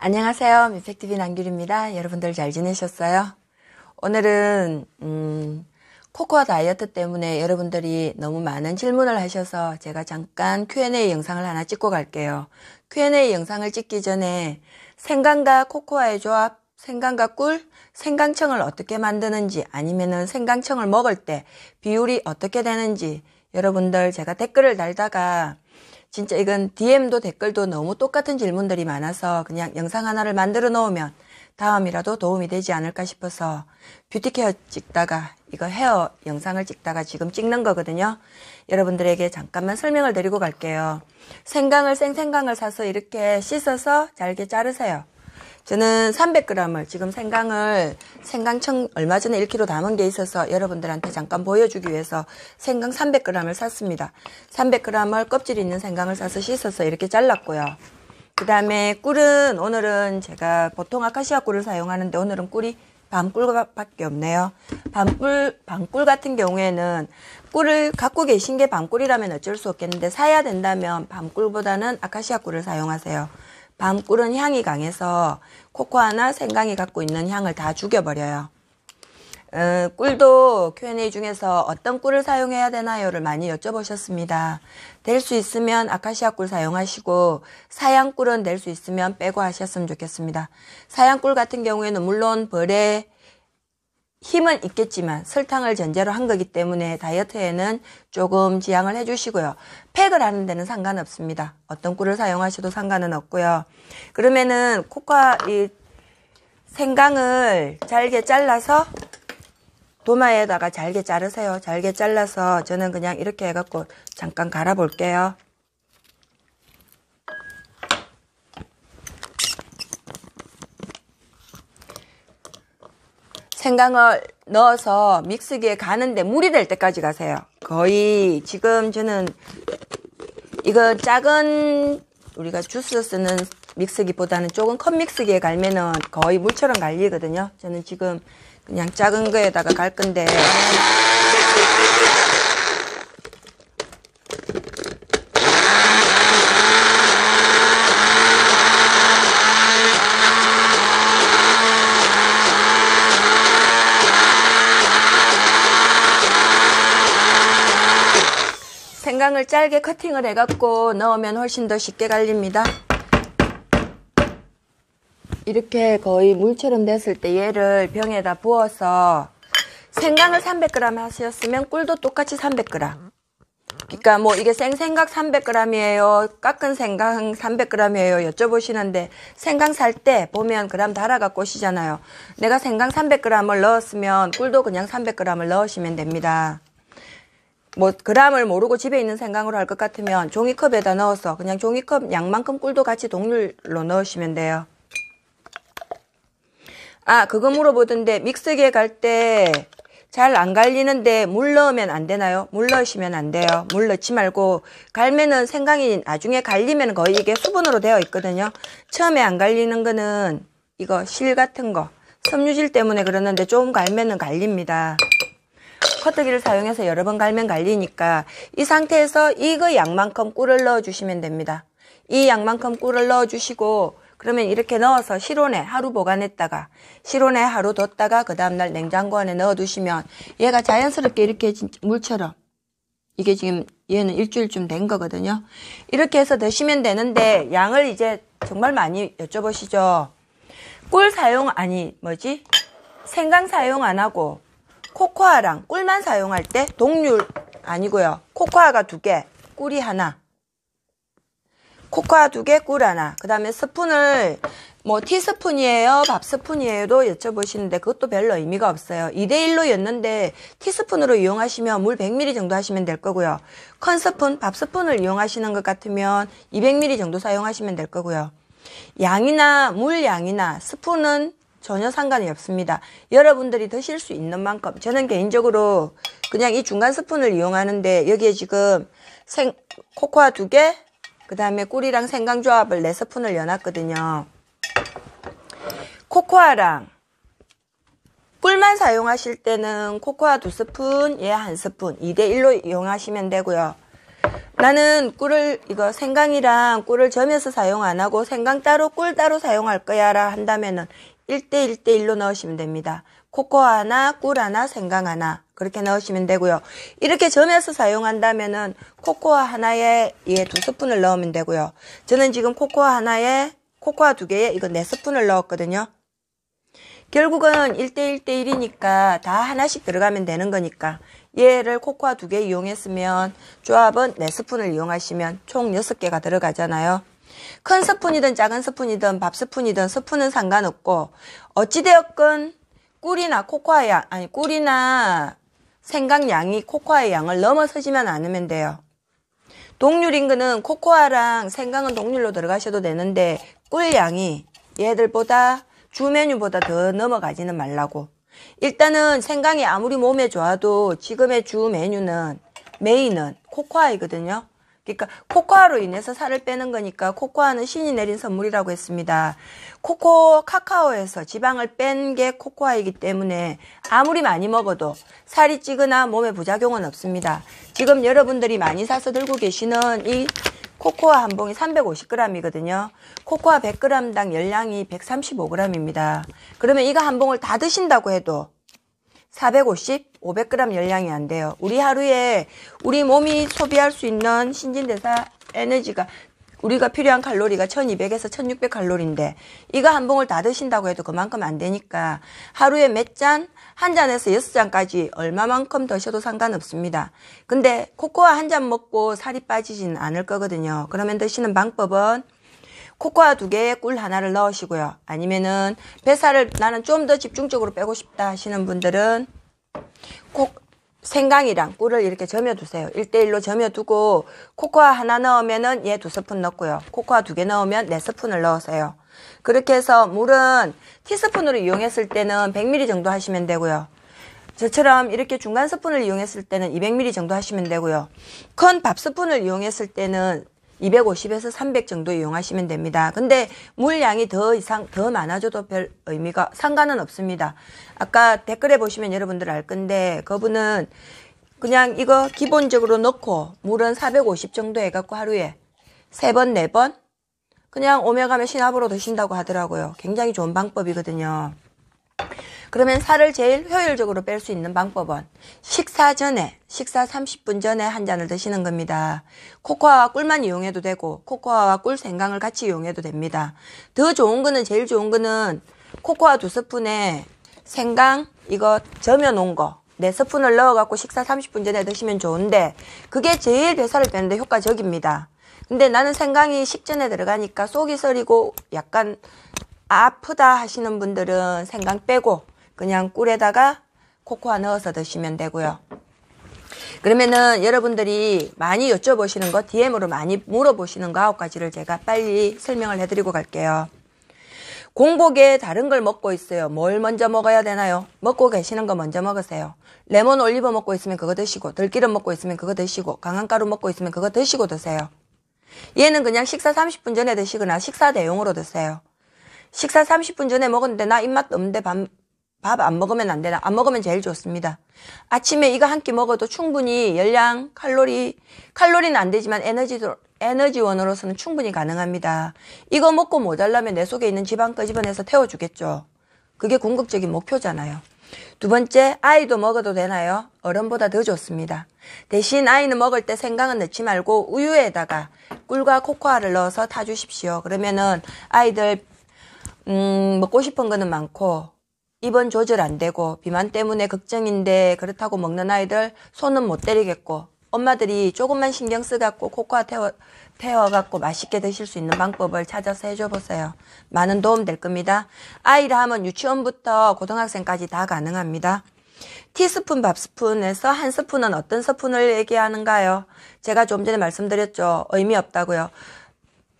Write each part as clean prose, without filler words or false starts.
안녕하세요. 미팩TV 남규리입니다. 여러분들 잘 지내셨어요? 오늘은 코코아 다이어트 때문에 여러분들이 너무 많은 질문을 하셔서 제가 잠깐 Q&A 영상을 하나 찍고 갈게요. Q&A 영상을 찍기 전에 생강과 코코아의 조합, 생강과 꿀, 생강청을 어떻게 만드는지 아니면은 생강청을 먹을 때 비율이 어떻게 되는지 여러분들 제가 댓글을 달다가 진짜 이건 DM도 댓글도 너무 똑같은 질문들이 많아서 그냥 영상 하나를 만들어 놓으면 다음이라도 도움이 되지 않을까 싶어서 뷰티케어 찍다가 이거 헤어 영상을 찍다가 지금 찍는 거거든요. 여러분들에게 잠깐만 설명을 드리고 갈게요. 생생강을 사서 이렇게 씻어서 잘게 자르세요. 저는 300g을 지금 생강청 얼마 전에 1kg 담은 게 있어서 여러분들한테 잠깐 보여주기 위해서 생강 300g을 샀습니다. 300g을 껍질 있는 생강을 사서 씻어서 이렇게 잘랐고요. 그 다음에 꿀은 오늘은 제가 보통 아카시아 꿀을 사용하는데 오늘은 꿀이 밤꿀밖에 없네요. 밤꿀 같은 경우에는 꿀을 갖고 계신 게 밤꿀이라면 어쩔 수 없겠는데 사야 된다면 밤꿀보다는 아카시아 꿀을 사용하세요. 밤꿀은 향이 강해서 코코아나 생강이 갖고 있는 향을 다 죽여버려요. 꿀도 Q&A 중에서 어떤 꿀을 사용해야 되나요를 많이 여쭤보셨습니다. 될 수 있으면 아카시아 꿀 사용하시고 사양 꿀은 될 수 있으면 빼고 하셨으면 좋겠습니다. 사양 꿀 같은 경우에는 물론 벌에 힘은 있겠지만 설탕을 전제로 한 거기 때문에 다이어트에는 조금 지양을 해주시고요. 팩을 하는 데는 상관없습니다. 어떤 꿀을 사용하셔도 상관은 없고요. 그러면은 이 생강을 잘게 잘라서 도마에다가 잘게 자르세요. 잘게 잘라서 저는 그냥 이렇게 해갖고 잠깐 갈아 볼게요. 생강을 넣어서 믹스기에 가는데 물이 될 때까지 가세요. 거의 지금 저는 이거 작은 우리가 주스 쓰는 믹스기보다는 조금 큰 믹스기에 갈면은 거의 물처럼 갈리거든요. 저는 지금 그냥 작은 거에다가 갈 건데 생강을 짧게 커팅을 해갖고 넣으면 훨씬 더 쉽게 갈립니다. 이렇게 거의 물처럼 됐을 때 얘를 병에다 부어서 생강을 300g 하셨으면 꿀도 똑같이 300g. 그러니까 뭐 이게 생생강 300g이에요, 깎은 생강 300g이에요 여쭤보시는데 생강 살 때 보면 그램 달아갖고 오시잖아요. 내가 생강 300g을 넣었으면 꿀도 그냥 300g을 넣으시면 됩니다. 뭐 그램을 모르고 집에 있는 생강으로 할 것 같으면 종이컵에다 넣어서 그냥 종이컵 양만큼 꿀도 같이 동률로 넣으시면 돼요. 그거 물어보던데 믹서기에 갈 때 잘 안 갈리는데 물 넣으면 안 되나요? 물 넣으시면 안 돼요. 물 넣지 말고 갈면은 생강이 나중에 갈리면 거의 이게 수분으로 되어 있거든요. 처음에 안 갈리는 거는 이거 실 같은 거 섬유질 때문에 그러는데 조금 갈면은 갈립니다. 커터기를 사용해서 여러 번 갈면 갈리니까 이 상태에서 이거 양만큼 꿀을 넣어주시면 됩니다. 이 양만큼 꿀을 넣어주시고 그러면 이렇게 넣어서 실온에 하루 보관했다가 실온에 하루 뒀다가 그 다음날 냉장고 안에 넣어두시면 얘가 자연스럽게 이렇게 물처럼 이게 지금 얘는 일주일쯤 된 거거든요. 이렇게 해서 드시면 되는데 양을 이제 정말 많이 여쭤보시죠. 꿀 사용 생강 사용 안 하고 코코아랑 꿀만 사용할 때 동률 아니고요. 코코아가 2개, 꿀이 하나. 코코아 2개, 꿀 하나. 그 다음에 스푼을 뭐 티스푼이에요, 밥스푼이에요도 여쭤보시는데 그것도 별로 의미가 없어요. 2대1로 였는데 티스푼으로 이용하시면 물 100ml 정도 하시면 될 거고요. 큰 스푼, 밥스푼을 이용하시는 것 같으면 200ml 정도 사용하시면 될 거고요. 양이나 물 양이나 스푼은 전혀 상관이 없습니다. 여러분들이 드실 수 있는 만큼 저는 개인적으로 그냥 이 중간 스푼을 이용하는데 여기에 지금 코코아 2개 그 다음에 꿀이랑 생강 조합을 4스푼을 넣어놨거든요. 코코아랑 꿀만 사용하실 때는 코코아 2스푼, 얘 1스푼 2대1로 이용하시면 되고요. 나는 이거 생강이랑 꿀을 저며서 사용 안 하고 생강 따로 꿀 따로 사용할 거야 라 한다면은 1대1대1로 넣으시면 됩니다. 코코아 하나, 꿀 하나, 생강 하나 그렇게 넣으시면 되고요. 이렇게 저며서 사용한다면은 코코아 하나에 2스푼을 넣으면 되고요. 저는 지금 코코아 하나에 코코아 2개에 이거 4스푼을 넣었거든요. 결국은 1대1대1이니까 다 하나씩 들어가면 되는 거니까 얘를 코코아 2개 이용했으면 조합은 4스푼을 이용하시면 총 6개가 들어가잖아요. 큰 스푼이든 작은 스푼이든 밥 스푼이든 스푼은 상관없고 어찌되었건 꿀이나 코코아 양, 아니 꿀이나 생강 양이 코코아의 양을 넘어서지만 않으면 돼요. 동률인 거는 코코아랑 생강은 동률로 들어가셔도 되는데 꿀 양이 얘들보다 주 메뉴보다 더 넘어가지는 말라고. 일단은 생강이 아무리 몸에 좋아도 지금의 주 메뉴는 메인은 코코아이거든요. 그러니까 코코아로 인해서 살을 빼는 거니까 코코아는 신이 내린 선물이라고 했습니다. 카카오에서 지방을 뺀 게 코코아이기 때문에 아무리 많이 먹어도 살이 찌거나 몸에 부작용은 없습니다. 지금 여러분들이 많이 사서 들고 계시는 이 코코아 한 봉이 350g이거든요. 코코아 100g당 열량이 135g입니다. 그러면 이거 한 봉을 다 드신다고 해도 450, 500g 열량이 안 돼요. 우리 하루에 우리 몸이 소비할 수 있는 신진대사 에너지가 우리가 필요한 칼로리가 1200에서 1600칼로리인데 이거 한 봉을 다 드신다고 해도 그만큼 안 되니까 하루에 몇 잔? 한 잔에서 6잔까지 얼마만큼 드셔도 상관없습니다. 근데 코코아 한 잔 먹고 살이 빠지진 않을 거거든요. 그러면 드시는 방법은 코코아 2개에 꿀 하나를 넣으시고요. 아니면은 뱃살을 나는 좀 더 집중적으로 빼고 싶다 하시는 분들은 생강이랑 꿀을 이렇게 저며두세요. 1대1로 저며두고 코코아 하나 넣으면은 얘 2스푼 넣고요. 코코아 2개 넣으면 4스푼을 넣으세요. 그렇게 해서 물은 티스푼으로 이용했을 때는 100ml 정도 하시면 되고요. 저처럼 이렇게 중간 스푼을 이용했을 때는 200ml 정도 하시면 되고요. 큰 밥 스푼을 이용했을 때는 250에서 300 정도 이용하시면 됩니다. 근데 물량이 더 많아져도 별 의미가 상관은 없습니다. 아까 댓글에 보시면 여러분들 알 건데 그분은 그냥 이거 기본적으로 넣고 물은 450 정도 해갖고 하루에 3번, 4번 그냥 오메가메 시나브로 드신다고 하더라고요. 굉장히 좋은 방법이거든요. 그러면 살을 제일 효율적으로 뺄 수 있는 방법은 식사 30분 전에 한 잔을 드시는 겁니다. 코코아와 꿀만 이용해도 되고 코코아와 꿀 생강을 같이 이용해도 됩니다. 더 좋은 거는 제일 좋은 거는 코코아 2스푼에 생강 이거 저며 놓은 거 4스푼을 넣어갖고 식사 30분 전에 드시면 좋은데 그게 제일 뱃살을 빼는데 효과적입니다. 근데 나는 생강이 식전에 들어가니까 속이 서리고 약간 아프다 하시는 분들은 생강 빼고 그냥 꿀에다가 코코아 넣어서 드시면 되고요. 그러면은 여러분들이 많이 여쭤보시는 거 DM으로 많이 물어보시는 거 9가지를 제가 빨리 설명을 해드리고 갈게요. 공복에 다른 걸 먹고 있어요. 뭘 먼저 먹어야 되나요? 먹고 계시는 거 먼저 먹으세요. 레몬 올리브 먹고 있으면 그거 드시고 들기름 먹고 있으면 그거 드시고 강황가루 먹고 있으면 그거 드시고 드세요. 얘는 그냥 식사 30분 전에 드시거나 식사 대용으로 드세요. 식사 30분 전에 먹었는데 나 입맛 없는데 밥 안 먹으면 안 되나? 안 먹으면 제일 좋습니다. 아침에 이거 한 끼 먹어도 충분히 열량, 칼로리는 안 되지만 에너지원으로서는 충분히 가능합니다. 이거 먹고 모자라면 내 속에 있는 지방 끄집어내서 태워주겠죠. 그게 궁극적인 목표잖아요. 두 번째, 아이도 먹어도 되나요? 어른보다 더 좋습니다. 대신 아이는 먹을 때 생강은 넣지 말고 우유에다가 꿀과 코코아를 넣어서 타주십시오. 그러면은 아이들 먹고 싶은 거는 많고 입은 조절 안 되고 비만 때문에 걱정인데 그렇다고 먹는 아이들 손은 못 때리겠고 엄마들이 조금만 신경 쓰갖고 코코아 태워갖고 맛있게 드실 수 있는 방법을 찾아서 해줘보세요. 많은 도움 될 겁니다. 아이라 하면 유치원부터 고등학생까지 다 가능합니다. 티스푼, 밥스푼에서 한 스푼은 어떤 스푼을 얘기하는가요? 제가 좀 전에 말씀드렸죠. 의미 없다고요.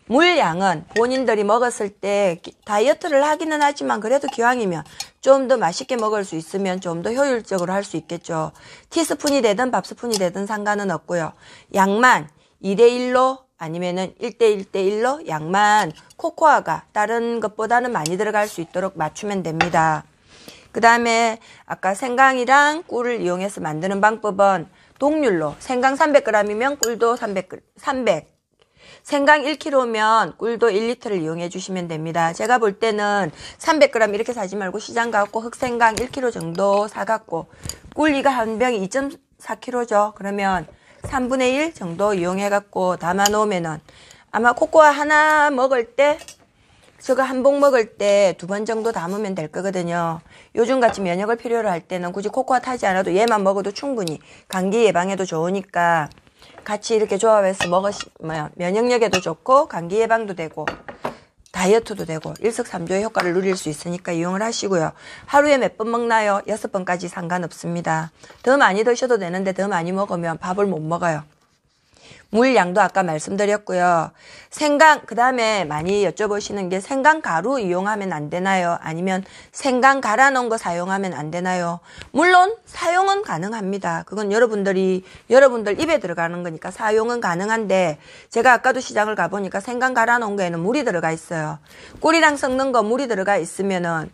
물량은 본인들이 먹었을 때 다이어트를 하기는 하지만 그래도 기왕이면 좀 더 맛있게 먹을 수 있으면 좀 더 효율적으로 할 수 있겠죠. 티스푼이 되든 밥스푼이 되든 상관은 없고요. 양만 2대1로 아니면은 1대1대1로 양만 코코아가 다른 것보다는 많이 들어갈 수 있도록 맞추면 됩니다. 그 다음에 아까 생강이랑 꿀을 이용해서 만드는 방법은 동률로 생강 300g이면 꿀도 300. 생강 1kg면 꿀도 1리터를 이용해 주시면 됩니다. 제가 볼 때는 300g 이렇게 사지 말고 시장 가갖고 흑생강 1kg 정도 사갖고 꿀 이거 한 병이 2.4kg죠. 그러면 3분의 1 정도 이용해갖고 담아 놓으면은 아마 코코아 하나 먹을 때 저거 한 봉 먹을 때 2번 정도 담으면 될 거거든요. 요즘같이 면역을 필요로 할 때는 굳이 코코아 타지 않아도 얘만 먹어도 충분히 감기 예방에도 좋으니까 같이 이렇게 조합해서 먹으시면 면역력에도 좋고 감기 예방도 되고 다이어트도 되고 일석삼조의 효과를 누릴 수 있으니까 이용을 하시고요. 하루에 몇 번 먹나요? 6번까지 상관없습니다. 더 많이 드셔도 되는데 더 많이 먹으면 밥을 못 먹어요. 물 양도 아까 말씀드렸고요. 생강, 그 다음에 많이 여쭤보시는 게 생강 가루 이용하면 안 되나요? 아니면 생강 갈아 놓은 거 사용하면 안 되나요? 물론 사용은 가능합니다. 그건 여러분들 입에 들어가는 거니까 사용은 가능한데 제가 아까도 시장을 가보니까 생강 갈아 놓은 거에는 물이 들어가 있어요. 꿀이랑 섞는 거 물이 들어가 있으면은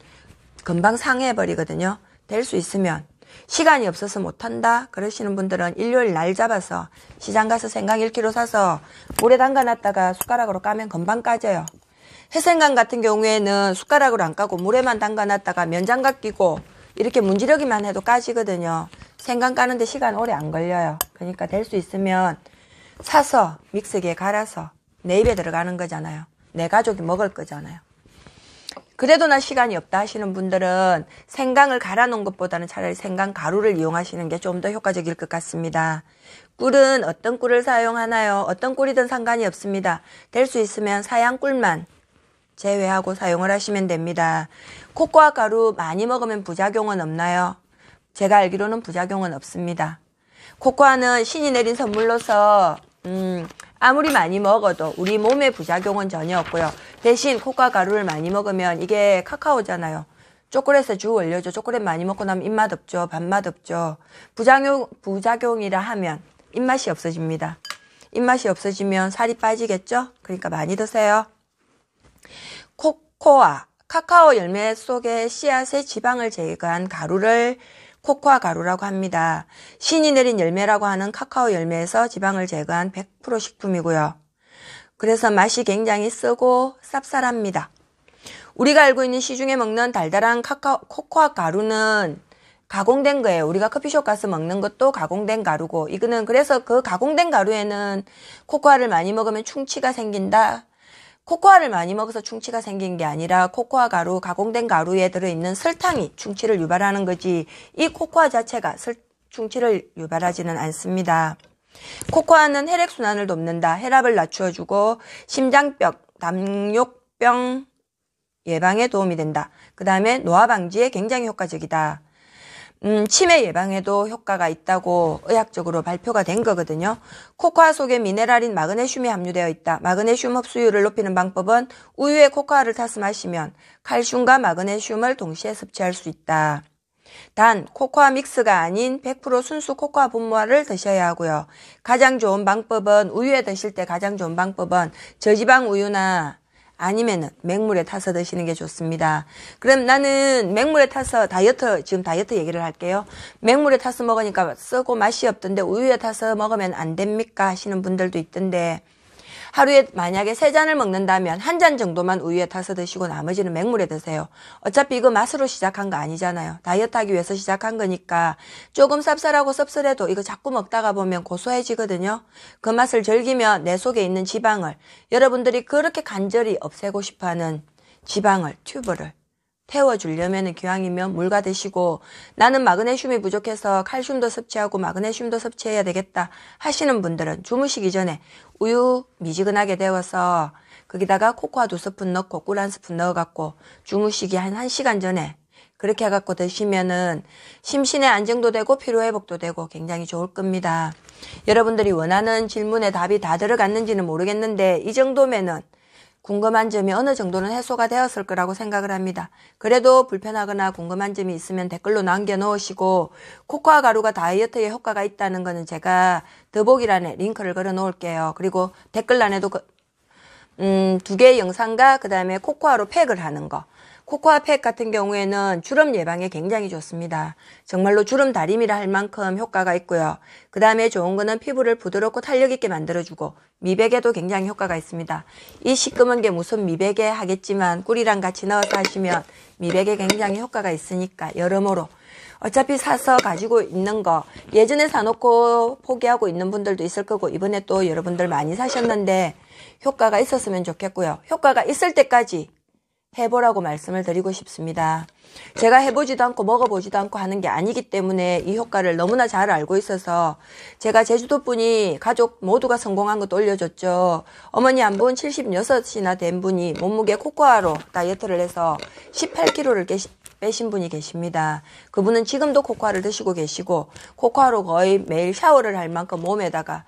금방 상해버리거든요. 될 수 있으면. 시간이 없어서 못한다 그러시는 분들은 일요일 날 잡아서 시장 가서 생강 1kg 사서 물에 담가놨다가 숟가락으로 까면 금방 까져요. 해생강 같은 경우에는 숟가락으로 안 까고 물에만 담가놨다가 면장갑 끼고 이렇게 문지르기만 해도 까지거든요. 생강 까는데 시간 오래 안 걸려요. 그러니까 될 수 있으면 사서 믹서기에 갈아서 내 입에 들어가는 거잖아요. 내 가족이 먹을 거잖아요. 그래도 나 시간이 없다 하시는 분들은 생강을 갈아 놓은 것보다는 차라리 생강 가루를 이용하시는 게 좀 더 효과적일 것 같습니다. 꿀은 어떤 꿀을 사용하나요? 어떤 꿀이든 상관이 없습니다. 될 수 있으면 사양 꿀만 제외하고 사용을 하시면 됩니다. 코코아 가루 많이 먹으면 부작용은 없나요? 제가 알기로는 부작용은 없습니다. 코코아는 신이 내린 선물로서 아무리 많이 먹어도 우리 몸에 부작용은 전혀 없고요. 대신 코코아 가루를 많이 먹으면 이게 카카오잖아요. 초콜릿의 주 원료죠. 초콜릿 많이 먹고 나면 입맛 없죠. 밥맛 없죠. 부작용이라 하면 입맛이 없어집니다. 입맛이 없어지면 살이 빠지겠죠? 그러니까 많이 드세요. 코코아, 카카오 열매 속의 씨앗의 지방을 제거한 가루를 코코아 가루라고 합니다. 신이 내린 열매라고 하는 카카오 열매에서 지방을 제거한 100% 식품이고요. 그래서 맛이 굉장히 쓰고 쌉쌀합니다. 우리가 알고 있는 시중에 먹는 달달한 코코아 가루는 가공된 거예요. 우리가 커피숍 가서 먹는 것도 가공된 가루고 이거는 그래서 그 가공된 가루에는 코코아를 많이 먹으면 충치가 생긴다. 코코아를 많이 먹어서 충치가 생긴 게 아니라 코코아 가루, 가공된 가루에 들어있는 설탕이 충치를 유발하는 거지 이 코코아 자체가 충치를 유발하지는 않습니다. 코코아는 혈액순환을 돕는다. 혈압을 낮춰주고 심장병, 당뇨병 예방에 도움이 된다. 그 다음에 노화 방지에 굉장히 효과적이다. 치매 예방에도 효과가 있다고 의학적으로 발표가 된 거거든요. 코코아 속에 미네랄인 마그네슘이 함유되어 있다. 마그네슘 흡수율을 높이는 방법은 우유에 코코아를 타서 마시면 칼슘과 마그네슘을 동시에 섭취할 수 있다. 단 코코아 믹스가 아닌 100% 순수 코코아 분말을 드셔야 하고요. 가장 좋은 방법은 우유에 드실 때 가장 좋은 방법은 저지방 우유나 아니면은 맹물에 타서 드시는 게 좋습니다. 그럼 나는 맹물에 타서 지금 다이어트 얘기를 할게요. 맹물에 타서 먹으니까 쓰고 맛이 없던데 우유에 타서 먹으면 안 됩니까? 하시는 분들도 있던데 하루에 만약에 3잔을 먹는다면 1잔 정도만 우유에 타서 드시고 나머지는 맹물에 드세요. 어차피 이거 맛으로 시작한 거 아니잖아요. 다이어트 하기 위해서 시작한 거니까 조금 쌉쌀하고 섭쓸해도 이거 자꾸 먹다가 보면 고소해지거든요. 그 맛을 즐기면 내 속에 있는 지방을 여러분들이 그렇게 간절히 없애고 싶어하는 지방을 튜브를 태워주려면 기왕이면 물과 드시고 나는 마그네슘이 부족해서 칼슘도 섭취하고 마그네슘도 섭취해야 되겠다 하시는 분들은 주무시기 전에 우유 미지근하게 데워서 거기다가 코코아 2스푼 넣고 꿀 1스푼 넣어갖고 주무시기 한 1시간 전에 그렇게 해갖고 드시면은 심신의 안정도 되고 피로회복도 되고 굉장히 좋을 겁니다. 여러분들이 원하는 질문에 답이 다 들어갔는지는 모르겠는데 이 정도면은 궁금한 점이 어느 정도는 해소가 되었을 거라고 생각을 합니다. 그래도 불편하거나 궁금한 점이 있으면 댓글로 남겨놓으시고 코코아 가루가 다이어트에 효과가 있다는 거는 제가 더보기란에 링크를 걸어 놓을게요. 그리고 댓글란에도 2개의 영상과 그 다음에 코코아로 팩을 하는 거 코코아 팩 같은 경우에는 주름 예방에 굉장히 좋습니다. 정말로 주름 다림이라 할 만큼 효과가 있고요. 그 다음에 좋은 거는 피부를 부드럽고 탄력 있게 만들어주고 미백에도 굉장히 효과가 있습니다. 이 시꺼먼 게 무슨 미백에 하겠지만 꿀이랑 같이 넣어서 하시면 미백에 굉장히 효과가 있으니까 여러모로 어차피 사서 가지고 있는 거 예전에 사놓고 포기하고 있는 분들도 있을 거고 이번에 또 여러분들 많이 사셨는데 효과가 있었으면 좋겠고요. 효과가 있을 때까지 해보라고 말씀을 드리고 싶습니다. 제가 해보지도 않고 먹어보지도 않고 하는 게 아니기 때문에 이 효과를 너무나 잘 알고 있어서 제가 제주도 분이 가족 모두가 성공한 것도 올려줬죠. 어머니 한 분 76이나 된 분이 몸무게 코코아로 다이어트를 해서 18kg를 빼신 분이 계십니다. 그분은 지금도 코코아를 드시고 계시고 코코아로 거의 매일 샤워를 할 만큼 몸에다가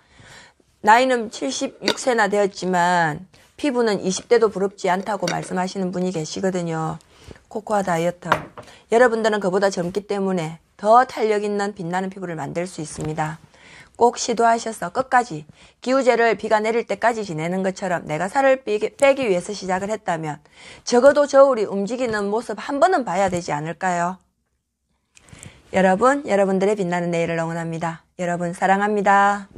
나이는 76세나 되었지만 피부는 20대도 부럽지 않다고 말씀하시는 분이 계시거든요. 코코아 다이어트. 여러분들은 그보다 젊기 때문에 더 탄력 있는 빛나는 피부를 만들 수 있습니다. 꼭 시도하셔서 끝까지 기우제를 비가 내릴 때까지 지내는 것처럼 내가 살을 빼기 위해서 시작을 했다면 적어도 저울이 움직이는 모습 한 번은 봐야 되지 않을까요? 여러분, 여러분들의 빛나는 내일을 응원합니다. 여러분 사랑합니다.